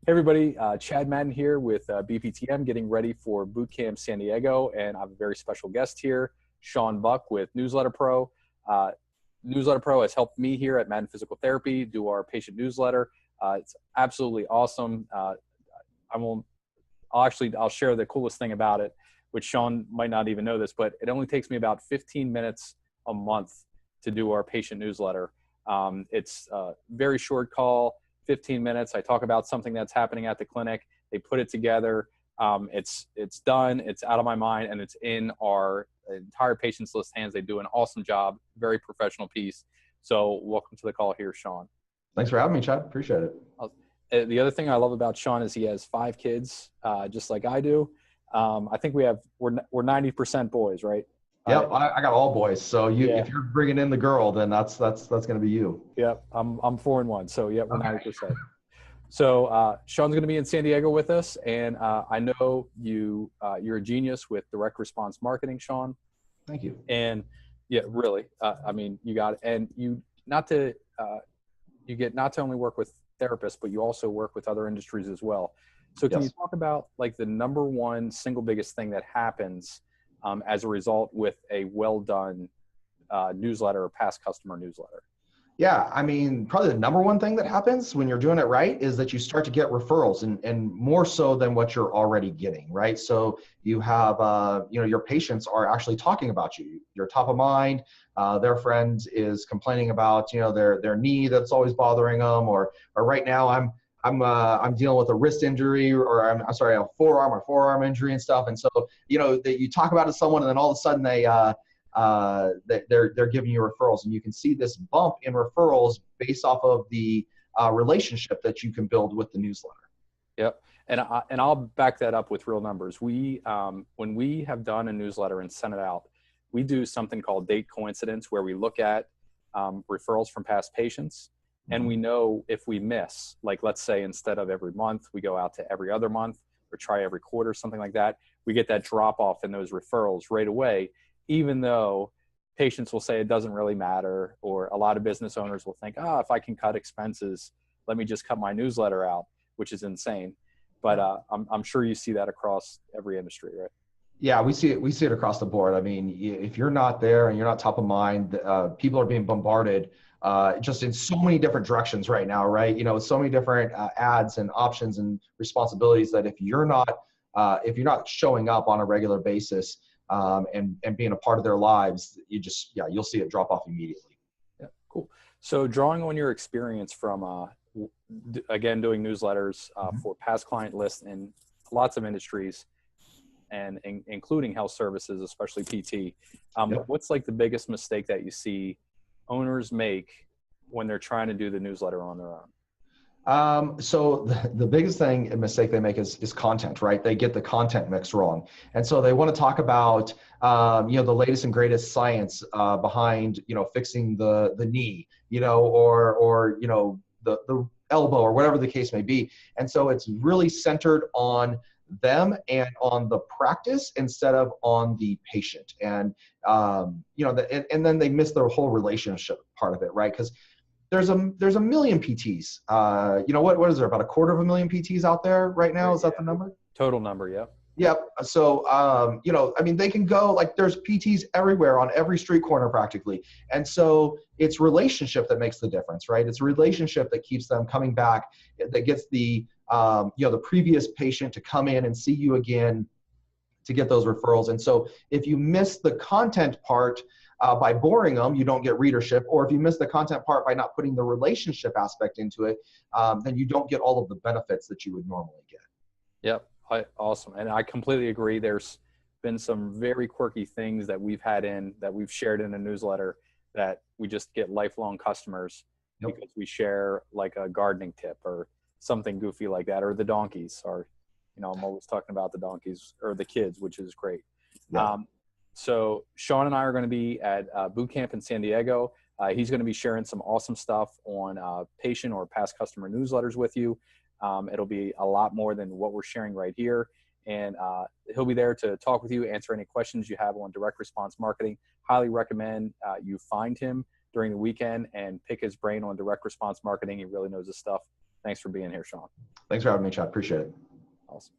Hey everybody, Chad Madden here with BPTM, getting ready for Bootcamp San Diego, and I have a very special guest here, Shaun Buck with Newsletter Pro. Newsletter Pro has helped me here at Madden Physical Therapy do our patient newsletter. It's absolutely awesome. I'll share the coolest thing about it, which Shaun might not even know this, but it only takes me about 15 minutes a month to do our patient newsletter. It's a very short call. 15 minutes. I talk about something that's happening at the clinic. They put it together. It's done. It's out of my mind, and it's in our entire patients list hands. They do an awesome job. Very professional piece. So welcome to the call here, Shaun. Thanks for having me, Chad. Appreciate it. The other thing I love about Shaun is he has 5 kids, just like I do. I think we're 90% boys, right? Yep, I got all boys. So if you're bringing in the girl, then that's going to be you. Yep, I'm 4 and 1. So yeah, we're 90%. So Shaun's going to be in San Diego with us, and I know you're a genius with direct response marketing, Shaun. Thank you. And yeah, really, I mean, you got it. And you get not to only work with therapists, but you also work with other industries as well. So can you talk about like the number one single biggest thing that happens as a result with a well-done newsletter or past customer newsletter? Yeah, I mean, probably the number one thing that happens when you're doing it right is that you start to get referrals, and more so than what you're already getting, right? So you have, your patients are actually talking about you. You're top of mind. Their friend is complaining about, their knee that's always bothering them, or right now I'm dealing with a wrist injury, or I'm sorry, a forearm injury and stuff. And so, that you talk about it to someone, and then all of a sudden they're giving you referrals, and you can see this bump in referrals based off of the relationship that you can build with the newsletter. Yep. And I'll back that up with real numbers. We, when we have done a newsletter and sent it out, we do something called date coincidence, where we look at referrals from past patients. And we know if we miss, like let's say instead of every month, we go out to every other month or try every quarter, something like that. We get that drop off in those referrals right away, even though patients will say it doesn't really matter, or a lot of business owners will think, if I can cut expenses, let me just cut my newsletter out, which is insane. But I'm sure you see that across every industry, right? Yeah, we see it across the board. I mean, if you're not there and you're not top of mind, people are being bombarded just in so many different directions right now, right? So many different ads and options and responsibilities that if you're not showing up on a regular basis and being a part of their lives, you'll see it drop off immediately. Yeah, cool. So drawing on your experience from, again, doing newsletters for past client lists in lots of industries, and including health services, especially PT, what's like the biggest mistake that you see owners make when they're trying to do the newsletter on their own? So the biggest mistake they make is content, right? They get the content mix wrong. And so they want to talk about, the latest and greatest science behind, fixing the knee, or the elbow, or whatever the case may be. And so it's really centered on them and on the practice instead of on the patient. And, and then they miss the whole relationship part of it, right? Because there's a million PTs. What is there, about 250,000 PTs out there right now? Is that the number? Total number, yeah. Yep. So, they can go, like, there's PTs everywhere on every street corner practically. And so it's relationship that makes the difference, right? It's relationship that keeps them coming back, that gets the previous patient to come in and see you again, to get those referrals. And so if you miss the content part by boring them, you don't get readership. Or if you miss the content part by not putting the relationship aspect into it, then you don't get all of the benefits that you would normally get. Yep. Awesome. And I completely agree. There's been some very quirky things that we've shared in a newsletter that we just get lifelong customers because we share like a gardening tip or something goofy like that, or the donkeys, or, I'm always talking about the donkeys or the kids, which is great. Yeah. So Shaun and I are going to be at Bootcamp in San Diego. He's going to be sharing some awesome stuff on patient or past customer newsletters with you. It'll be a lot more than what we're sharing right here. And he'll be there to talk with you, answer any questions you have on direct response marketing. Highly recommend you find him during the weekend and pick his brain on direct response marketing. He really knows his stuff. Thanks for being here, Shaun. Thanks for having me, Chad. Appreciate it. Awesome.